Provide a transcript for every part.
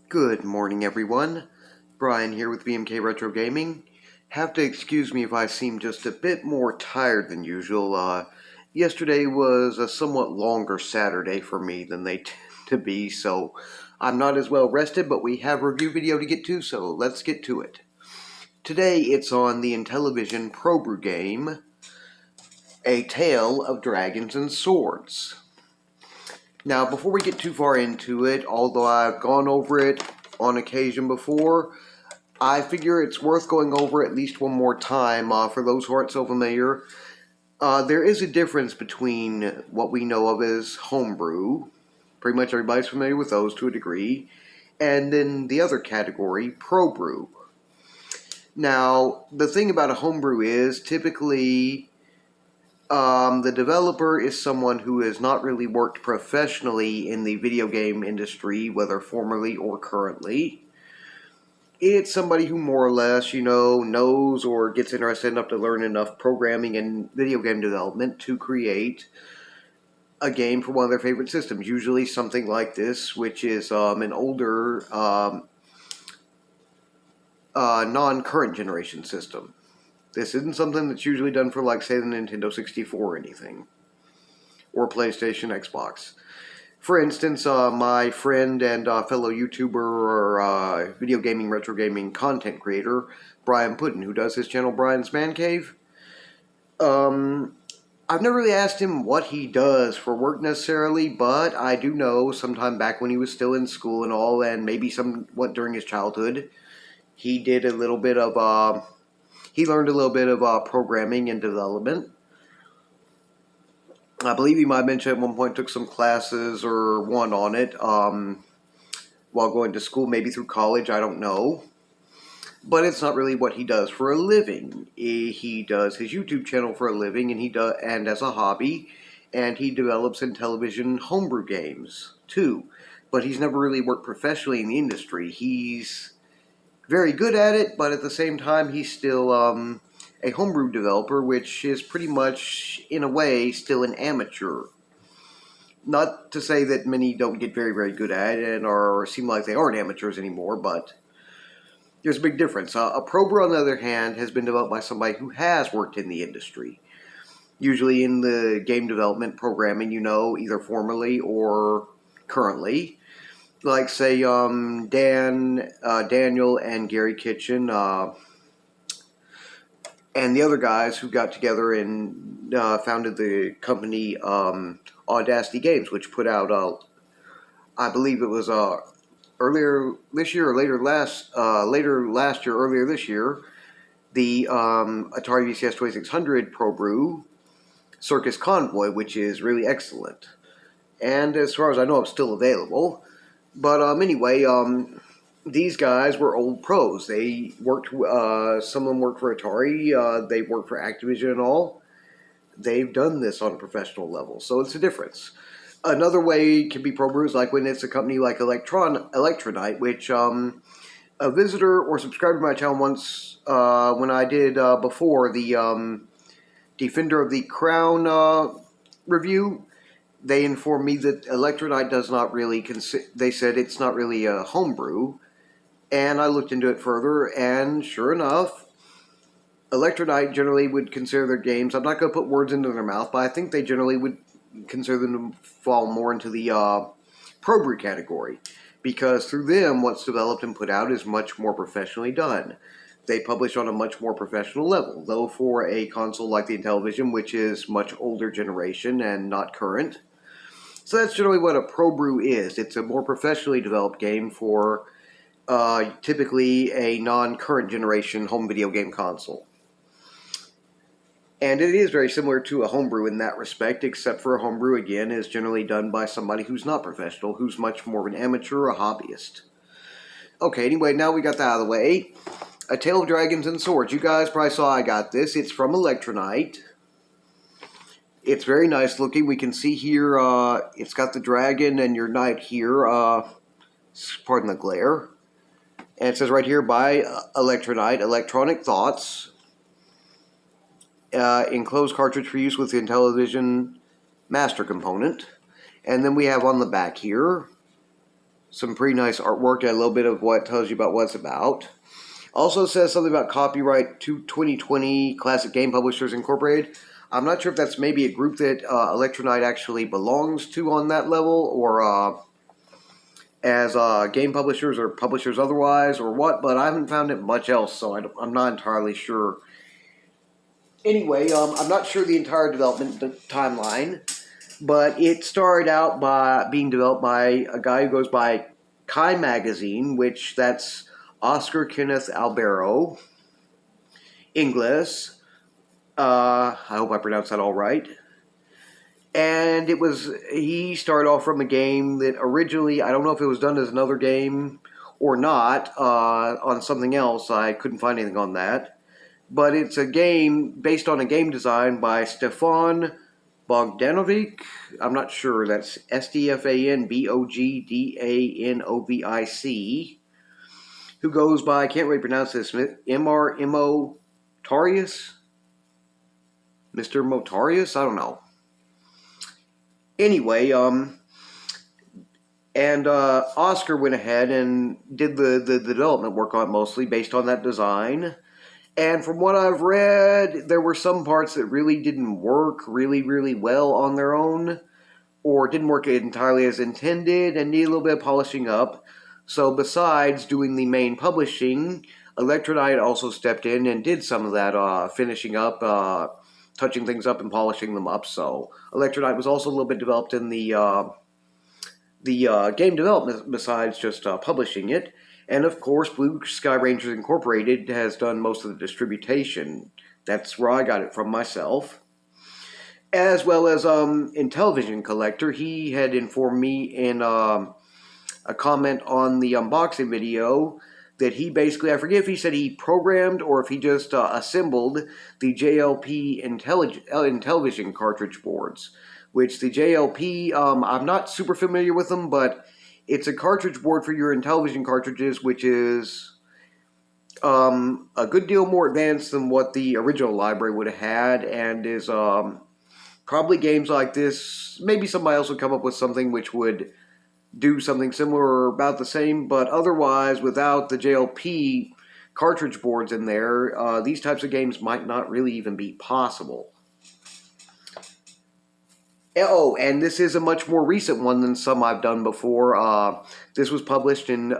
Good morning, everyone. Brian here with BMK Retro Gaming. Have to excuse me if I seem just a bit more tired than usual. Yesterday was a somewhat longer Saturday for me than they tend to be, so I'm not as well rested, but we have a review video to get to, so let's get to it. Today it's on the IntelliVision Probrew game, A Tale of Dragons and Swords. Now, before we get too far into it, although I've gone over it on occasion before, I figure it's worth going over at least one more time for those who aren't so familiar. There is a difference between what we know of as homebrew, pretty much everybody's familiar with those to a degree, and then the other category, Probrew. Now, the thing about a homebrew is typically the developer is someone who has not really worked professionally in the video game industry, whether formerly or currently. It's somebody who more or less, knows or gets interested enough to learn enough programming and video game development to create a game for one of their favorite systems. Usually something like this, which is an older, non-current generation system. This isn't something that's usually done for, like, say, the Nintendo 64 or anything, or PlayStation, Xbox. For instance, my friend and fellow YouTuber or video gaming, retro gaming content creator, Brian Puddin, who does his channel Brian's Man Cave, I've never really asked him what he does for work necessarily, but I do know sometime back when he was still in school and all, and maybe somewhat during his childhood, he did a little bit of, he learned a little bit of programming and development. I believe he might have mentioned at one point took some classes or one on it while going to school, maybe through college, I don't know. But it's not really what he does for a living. He does his YouTube channel for a living, and as a hobby, and he develops IntelliVision homebrew games too. But he's never really worked professionally in the industry. He's very good at it, but at the same time, he's still a homebrew developer, which is pretty much, in a way, still an amateur. Not to say that many don't get very, very good at it or seem like they aren't amateurs anymore, but there's a big difference. A Probrew, on the other hand, has been developed by somebody who has worked in the industry. Usually in the game development programming, either formerly or currently. Like, say, Daniel and Gary Kitchen, and the other guys who got together and founded the company Audacity Games, which put out, I believe it was earlier this year or later last year, earlier this year, the Atari VCS 2600 Probrew Circus Convoy, which is really excellent. And as far as I know, it's still available. But anyway, these guys were old pros. They worked, some of them worked for Atari, they worked for Activision and all. They've done this on a professional level, so it's a difference. Another way can be Probrew is like when it's a company like Electronite, which a visitor or subscriber to my channel once, when I did before the Defender of the Crown review, they informed me that Electronite does not really they said it's not really a homebrew, and I looked into it further, and sure enough, Electronite generally would consider their games, I'm not going to put words into their mouth, but I think they generally would consider them to fall more into the Probrew category, because through them, what's developed and put out is much more professionally done. They publish on a much more professional level, though for a console like the IntelliVision, which is much older generation and not current. So that's generally what a Probrew is. It's a more professionally developed game for typically a non-current generation home video game console. And it is very similar to a homebrew in that respect, except for a homebrew, again, is generally done by somebody who's not professional, who's much more of an amateur or a hobbyist. Okay, anyway, now we got that out of the way. A Tale of Dragons and Swords. You guys probably saw I got this. It's from Electronite. It's very nice looking. We can see here, it's got the dragon and your knight here. Pardon the glare. And it says right here, by Electronite, Electronic Thoughts. Enclosed cartridge for use with the IntelliVision master component. And then we have on the back here some pretty nice artwork and a little bit of what tells you about what it's about. Also says something about copyright to 2020 Classic Game Publishers Incorporated. I'm not sure if that's maybe a group that Electronite actually belongs to on that level, or as game publishers or publishers otherwise, or what, but I haven't found it much else, so I'm not entirely sure. Anyway, I'm not sure the entire development timeline, but it started out by being developed by a guy who goes by Kai Magazine, which that's Oscar Kenneth Albero, Ingles. I hope I pronounced that all right. And he started off from a game that originally, I don't know if it was done as another game or not, on something else. I couldn't find anything on that. But it's a game based on a game design by Stefan Bogdanovic. I'm not sure. That's STFAN-BOGDANOVIC. Who goes by, I can't really pronounce this, MR Motarius? Mr. Motarius? I don't know. Anyway, Oscar went ahead and did the development work on it mostly based on that design. And from what I've read, there were some parts that really didn't work really well on their own, or didn't work entirely as intended and need a little bit of polishing up. So besides doing the main publishing, Electronite also stepped in and did some of that finishing up, touching things up and polishing them up. So Electronite was also a little bit developed in the game development besides just publishing it. And of course, Blue Sky Rangers Incorporated has done most of the distribution. That's where I got it from myself. As well as IntelliVision Collector. He had informed me in a comment on the unboxing video that he basically, I forget if he said he programmed or if he just assembled the JLP IntelliVision cartridge boards. Which the JLP, I'm not super familiar with them, but it's a cartridge board for your IntelliVision cartridges, which is a good deal more advanced than what the original library would have had, and is probably games like this. Maybe somebody else would come up with something which would do something similar or about the same, but otherwise, without the JLP cartridge boards in there, these types of games might not really even be possible. Oh, and this is a much more recent one than some I've done before. This was published and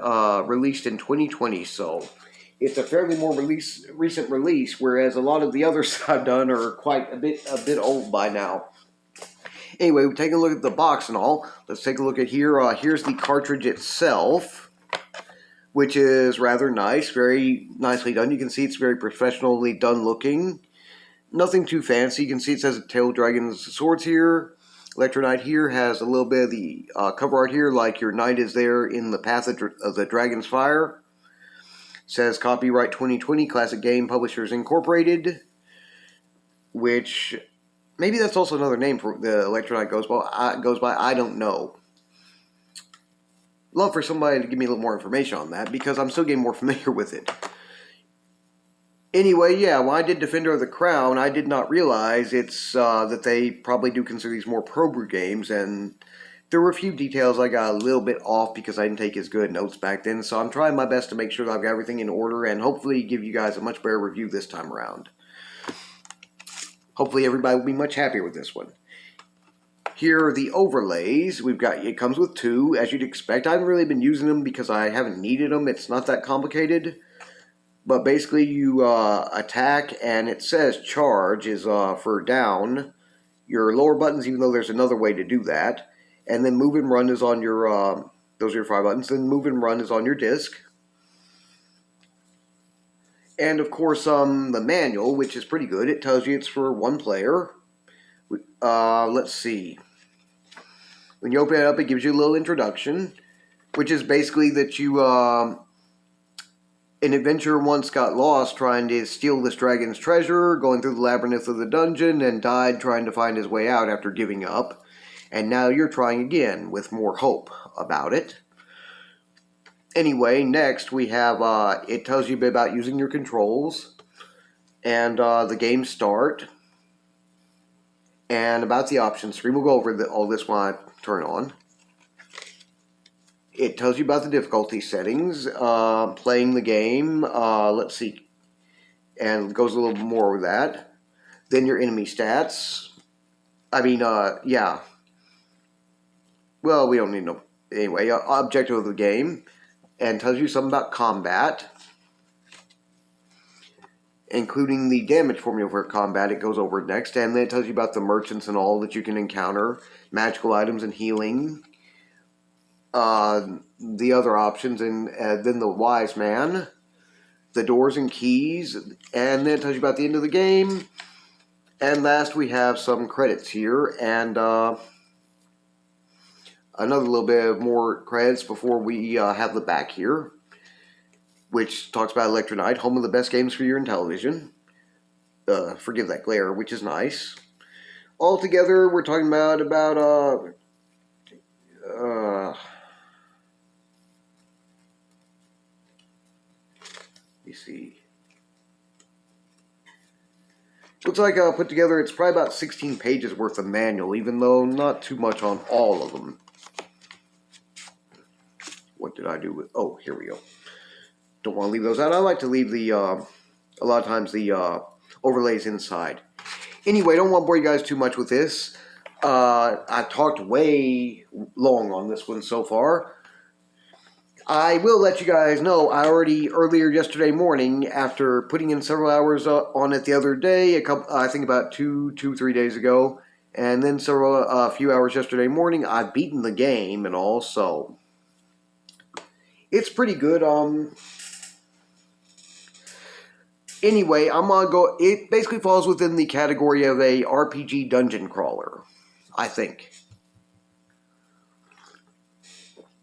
released in 2020, so it's a fairly more recent release, whereas a lot of the others I've done are quite a bit old by now. Anyway, we're taking a look at the box and all. Let's take a look at here. Here's the cartridge itself, which is rather nice, very nicely done. You can see it's very professionally done looking. Nothing too fancy. You can see it says Tail Dragon's Swords here. Electronite here has a little bit of the cover art here, like your knight is there in the path of the Dragon's Fire. It says copyright 2020 Classic Game Publishers Incorporated, which maybe that's also another name for the Electronite goes by. I don't know. Love for somebody to give me a little more information on that, because I'm still getting more familiar with it. Anyway, yeah, when I did Defender of the Crown, I did not realize it's that they probably do consider these more Probrew games, and there were a few details I got a little bit off because I didn't take as good notes back then, so I'm trying my best to make sure that I've got everything in order and hopefully give you guys a much better review this time around. Hopefully everybody will be much happier with this one. Here are the overlays. It comes with two, as you'd expect. I haven't really been using them because I haven't needed them. It's not that complicated. But basically you attack, and it says charge is for down. Your lower buttons, even though there's another way to do that. And then move and run is on your, those are your 5 buttons. Then move and run is on your disc. And of course the manual, which is pretty good. It tells you it's for one player. Let's see. When you open it up, it gives you a little introduction, which is basically that you... An adventurer once got lost trying to steal this dragon's treasure, going through the labyrinth of the dungeon, and died trying to find his way out after giving up. And now you're trying again with more hope about it. Anyway, next we have, it tells you a bit about using your controls, and the game start, and about the options screen. We'll go over all this when I turn on. it tells you about the difficulty settings, playing the game, let's see, and goes a little more with that. Then your enemy stats. I mean, yeah. Well, we don't need no. Anyway, objective of the game, and tells you something about combat, including the damage formula for combat. It goes over next, and then it tells you about the merchants and all that you can encounter, magical items and healing, the other options, and then the wise man, the doors and keys, and then it tells you about the end of the game. And last, we have some credits here, and another little bit of more credits before we have the back here, which talks about Electronite, home of the best games for your IntelliVision. Forgive that glare, which is nice. Altogether, we're talking about let me see. Looks like put together, it's probably about 16 pages worth of manual, even though not too much on all of them. What did I do with? Oh, here we go. Don't want to leave those out. I like to leave the a lot of times the overlays inside. Anyway, don't want to bore you guys too much with this. I've talked way long on this one so far. I will let you guys know, I already, earlier yesterday morning, after putting in several hours on it the other day, I think about 3 days ago, and then a few hours yesterday morning, I've beaten the game and all, so it's pretty good. Anyway, I'm gonna go. It basically falls within the category of a RPG dungeon crawler, I think.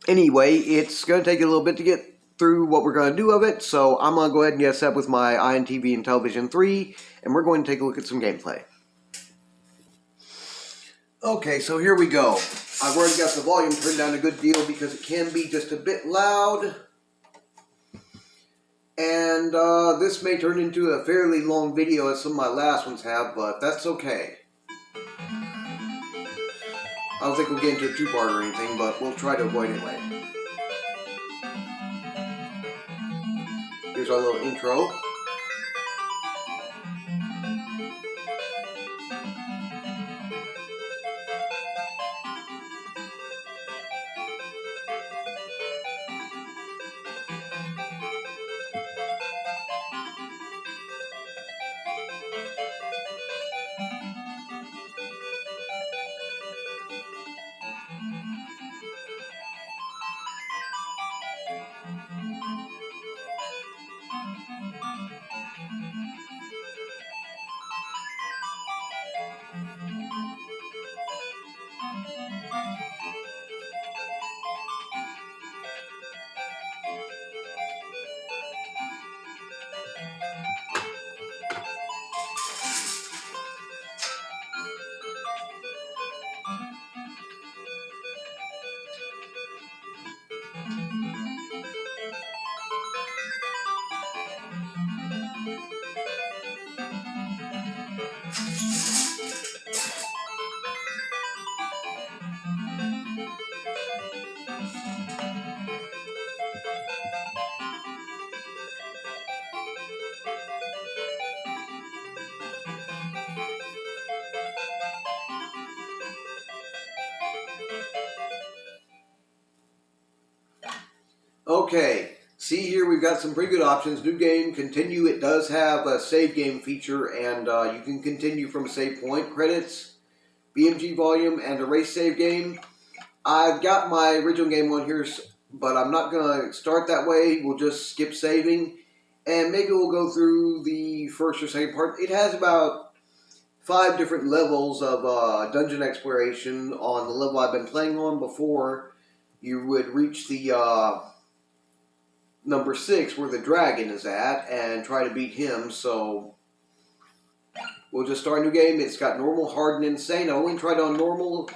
Anyway, it's going to take a little bit to get through what we're going to do of it, so I'm going to go ahead and get set up with my IntelliVision 3, and we're going to take a look at some gameplay. Okay, so here we go. I've already got the volume turned down a good deal because it can be just a bit loud. And this may turn into a fairly long video as some of my last ones have, but that's okay. I don't think we'll get into a two-part or anything, but we'll try to avoid it anyway. Here's our little intro. Okay, see here we've got some pretty good options. New game, continue. It does have a save game feature, and you can continue from a save point. Credits, BMG volume, and erase save game. I've got my original game on here, but I'm not going to start that way. We'll just skip saving, and maybe we'll go through the first or second part. It has about 5 different levels of dungeon exploration on the level I've been playing on before you would reach the number 6 where the dragon is at and try to beat him. So we'll just start a new game. It's got normal, hard, and insane. I only tried on normal,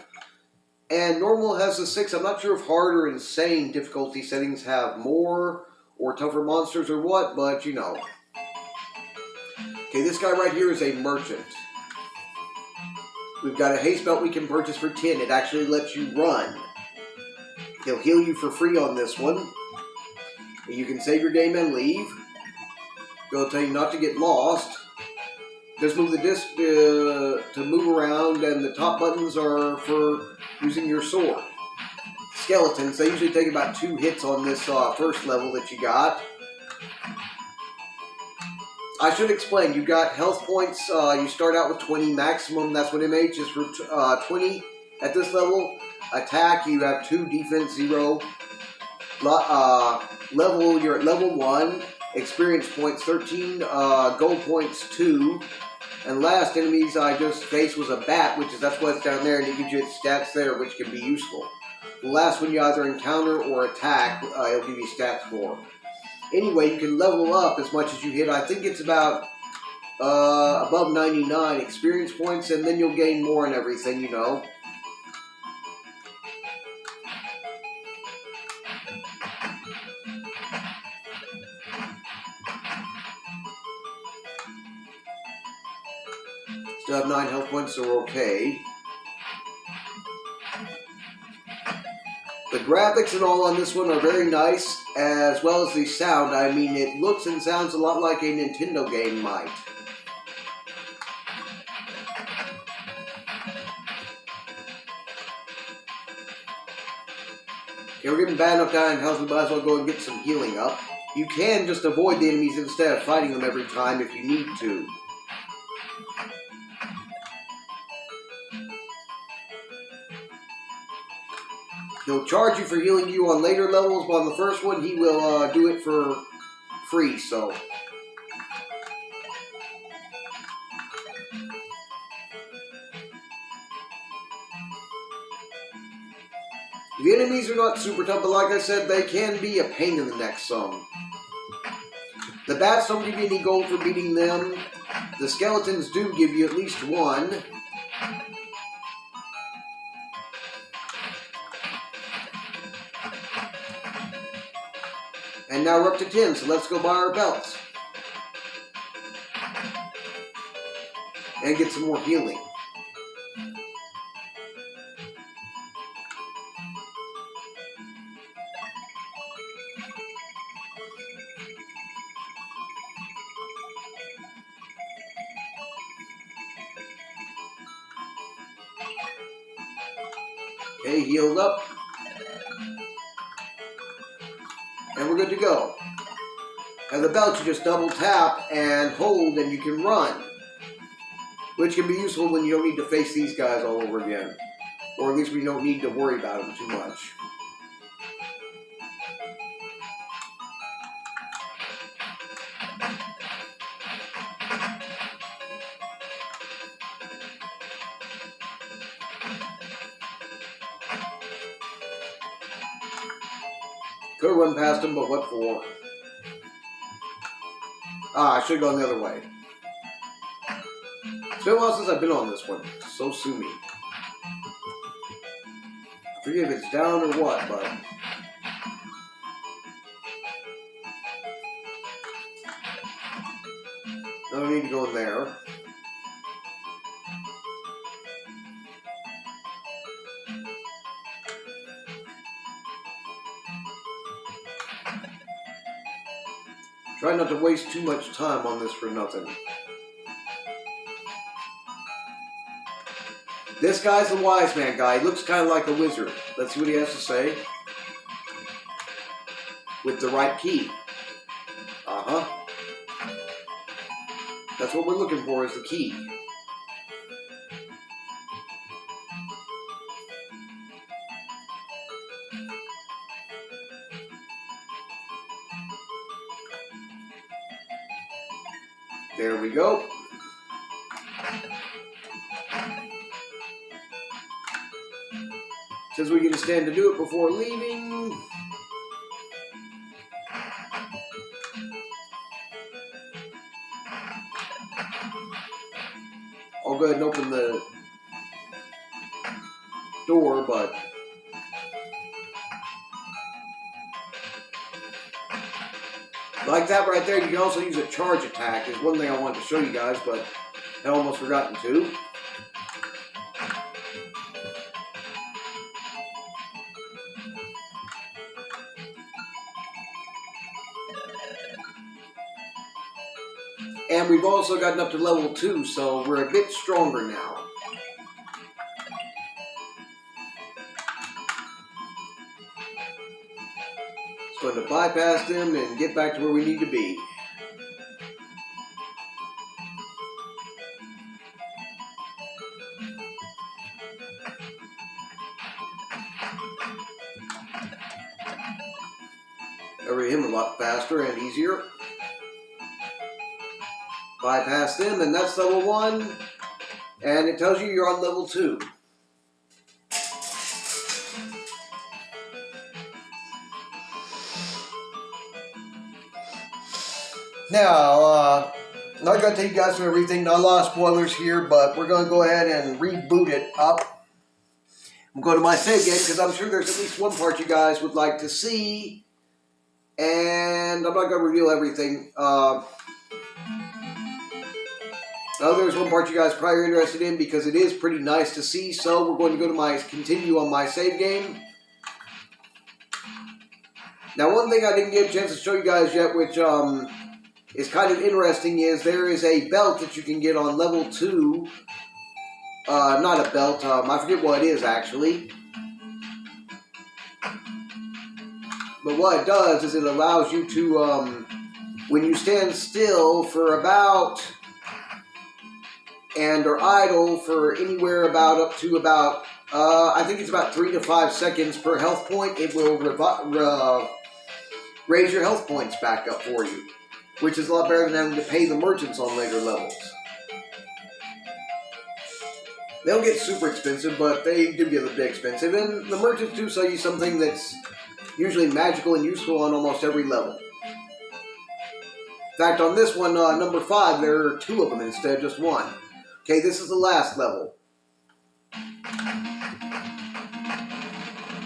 and normal has a 6. I'm not sure if hard or insane difficulty settings have more or tougher monsters or what, but you know. Okay, this guy right here is a merchant. We've got a haste belt we can purchase for 10. It actually lets you run. He'll heal you for free on this one. You can save your game and leave. He'll tell you not to get lost. Just move the disc to move around, and the top buttons are for using your sword. Skeletons, they usually take about 2 hits on this first level that you got. I should explain, you got health points, you start out with 20 maximum, that's what MH is for 20 at this level. Attack, you have 2, defense 0. Level, you're at level 1. Experience points 13, gold points 2. And last enemies I just faced was a bat, that's what's down there, and it gives you its stats there, which can be useful. The last one you either encounter or attack, it'll give you stats for. Anyway, you can level up as much as you hit. I think it's about above 99 experience points, and then you'll gain more and everything, you know. Still have 9 health points, so we're okay. The graphics and all on this one are very nice, as well as the sound. I mean, it looks and sounds a lot like a Nintendo game might. Okay, we're getting bad enough down in health, we might as well go and get some healing up. You can just avoid the enemies instead of fighting them every time if you need to. He'll charge you for healing you on later levels, but on the first one, he will do it for free, so. The enemies are not super tough, but like I said, they can be a pain in the neck some. The bats don't give you any gold for beating them. The skeletons do give you at least 1. And now we're up to 10, so let's go buy our belts. And get some more healing. Okay, healed up. And we're good to go. And the belt, you just double tap and hold and you can run. Which can be useful when you don't need to face these guys all over again. Or at least we don't need to worry about them too much. Could have run past him, but what for? I should have gone the other way. It's been a while since I've been on this one, so sue me. I forget if it's down or what, but... I don't need to go in there. Try not to waste too much time on this for nothing. This guy's the wise man guy. He looks kind of like a wizard. Let's see what he has to say. With the right key. Uh-huh. That's what we're looking for, is the key. There we go. Says we get a stand to do it before leaving. I'll go ahead and open the door, but like that right there, you can also use a charge attack. Is one thing I wanted to show you guys, but I almost forgotten to. And we've also gotten up to level 2, so we're a bit stronger now. It's going to bypass them and get back to where we need to be. Over him a lot faster and easier. Bypass them, and that's level 1. And it tells you you're on level 2. Now, I'm not going to take you guys through everything. Not a lot of spoilers here, but we're going to go ahead and reboot it up. I'm going to my save game because I'm sure there's at least one part you guys would like to see. And I'm not going to reveal everything. There's one part you guys probably are interested in because it is pretty nice to see. So we're going to go to continue on my save game. Now, one thing I didn't get a chance to show you guys yet, which is kind of interesting, is there is a belt that you can get on level 2. Not a belt, I forget what it is actually. But what it does is it allows you to, when you stand still for about, and are idle for anywhere about up to about, I think it's about 3 to 5 seconds per health point, it will raise your health points back up for you, which is a lot better than having to pay the merchants on later levels. They don't get super expensive, but they do get a bit expensive, and the merchants do sell you something that's usually magical and useful on almost every level. In fact, on this one, number 5, there are 2 of them instead of just 1. Okay, this is the last level.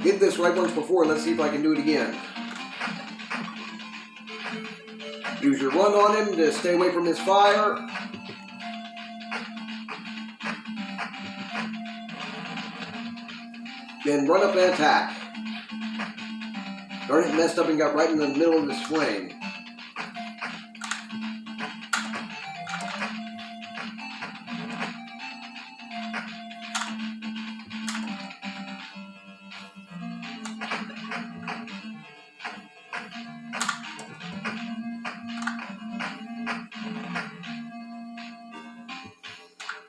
Did this right once before, let's see if I can do it again. Use your run on him to stay away from his fire. Then run up and attack. Darn it, messed up and got right in the middle of his flame.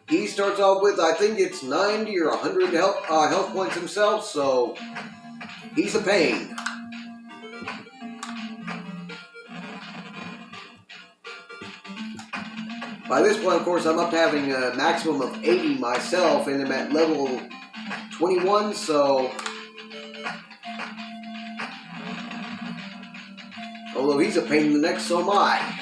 He starts off with, I think it's 90 or 100 health points himself, so he's a pain. By this point, of course, I'm up to having a maximum of 80 myself, and I'm at level 21, so although he's a pain in the neck, so am I.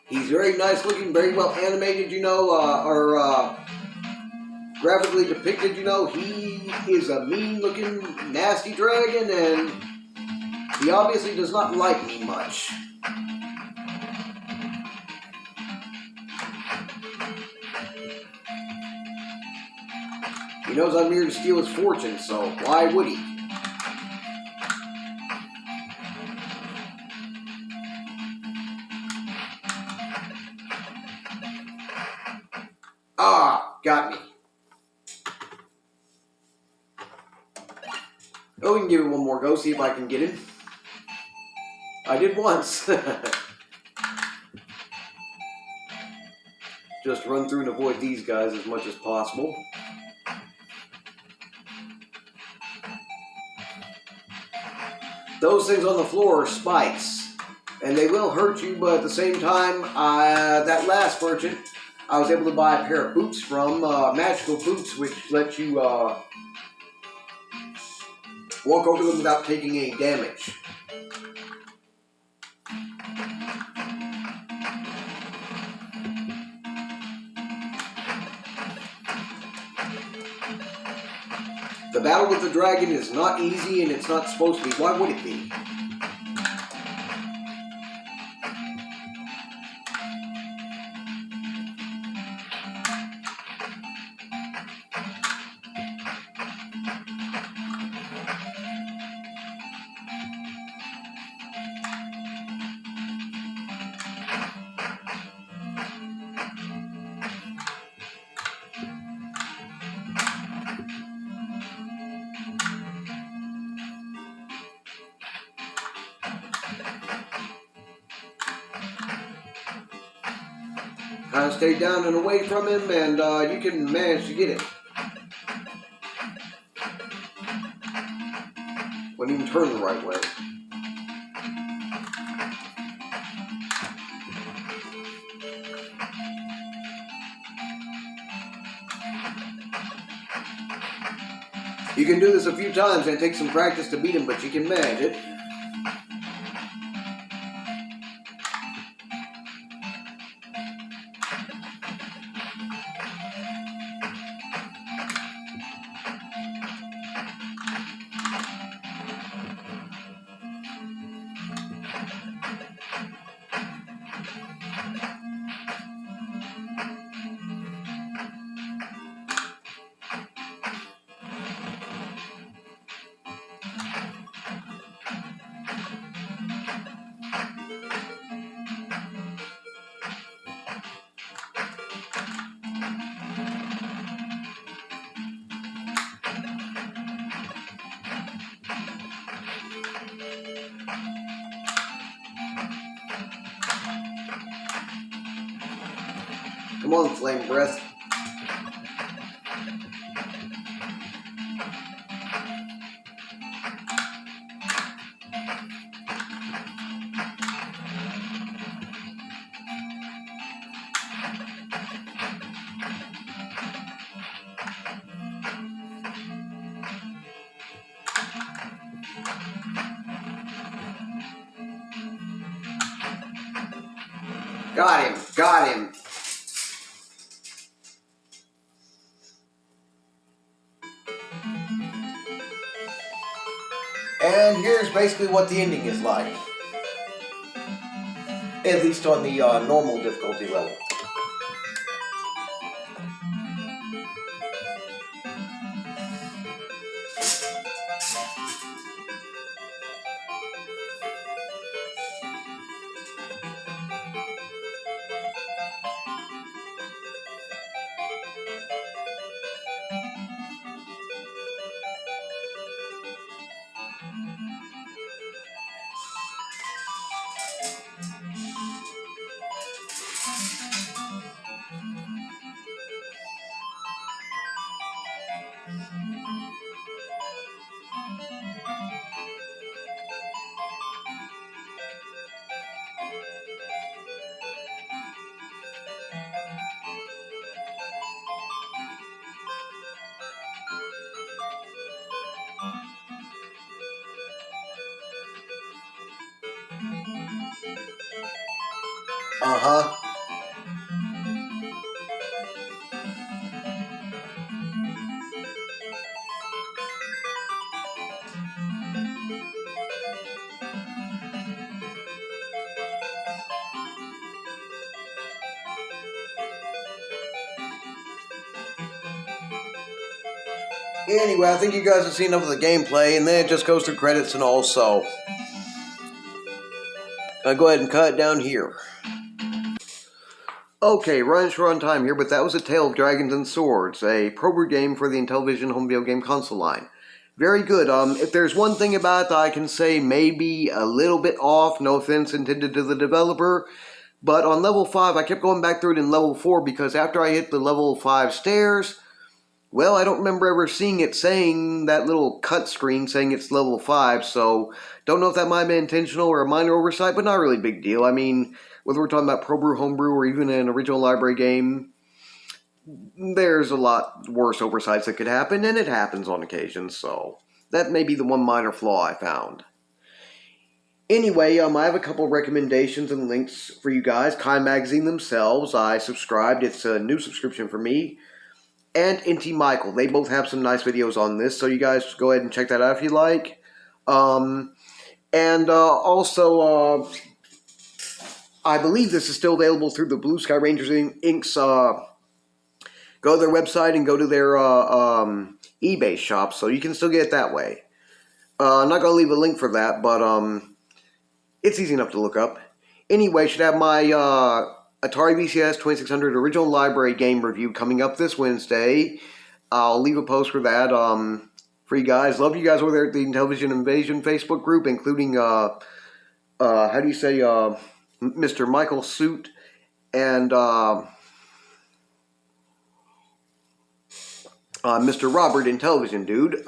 He's very nice looking, very well animated, you know, or graphically depicted, you know. He is a mean looking, nasty dragon, and he obviously does not like me much. He knows I'm here to steal his fortune, so why would he? Ah, got me. Oh, we can give it one more go, see if I can get him. I did once. Just run through and avoid these guys as much as possible. Those things on the floor are spikes, and they will hurt you, but at the same time, that last merchant, I was able to buy a pair of boots from, magical boots, which let you walk over them without taking any damage. The battle with the dragon is not easy, and it's not supposed to be. Why would it be? Kind of stay down and away from him, and you can manage to get it. Wouldn't even turn the right way. You can do this a few times, and it takes some practice to beat him, but you can manage it. Come on, Flame Breath. Got him, got him. And here's basically what the ending is like. At least on the normal difficulty level. Uh-huh. Anyway, I think you guys have seen enough of the gameplay, and then it just goes through credits and all, so I'll go ahead and cut it down here. Okay, running short on time here, but that was A Tale of Dragons and Swords, a Probrew game for the IntelliVision home video game console line. Very good. If there's one thing about it that I can say maybe a little bit off, no offense intended to the developer, but on level 5, I kept going back through it in level 4 because after I hit the level 5 stairs, well, I don't remember ever seeing it saying that little cut screen saying it's level 5, so don't know if that might have been intentional or a minor oversight, but not really a big deal. I mean, whether we're talking about Probrew, Homebrew, or even an original library game, there's a lot worse oversights that could happen, and it happens on occasion, so that may be the one minor flaw I found. Anyway, I have a couple recommendations and links for you guys. Kai Magazine themselves, I subscribed. It's a new subscription for me. and Inti Michael. They both have some nice videos on this, so you guys go ahead and check that out if you like. Also, I believe this is still available through the Blue Sky Rangers Inc.'s. Go to their website and go to their eBay shop, so you can still get it that way. I'm not going to leave a link for that, but it's easy enough to look up. Anyway, should have my Atari VCS 2600 original library game review coming up this Wednesday. I'll leave a post for that. For you guys, love you guys over there at the IntelliVision Invasion Facebook group, including how do you say Mr. Michael Suit and Mr. Robert IntelliVision Dude.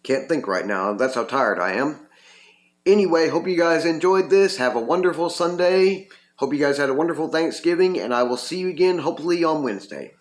Can't think right now. That's how tired I am. Anyway, hope you guys enjoyed this. Have a wonderful Sunday. Hope you guys had a wonderful Thanksgiving, and I will see you again hopefully on Wednesday.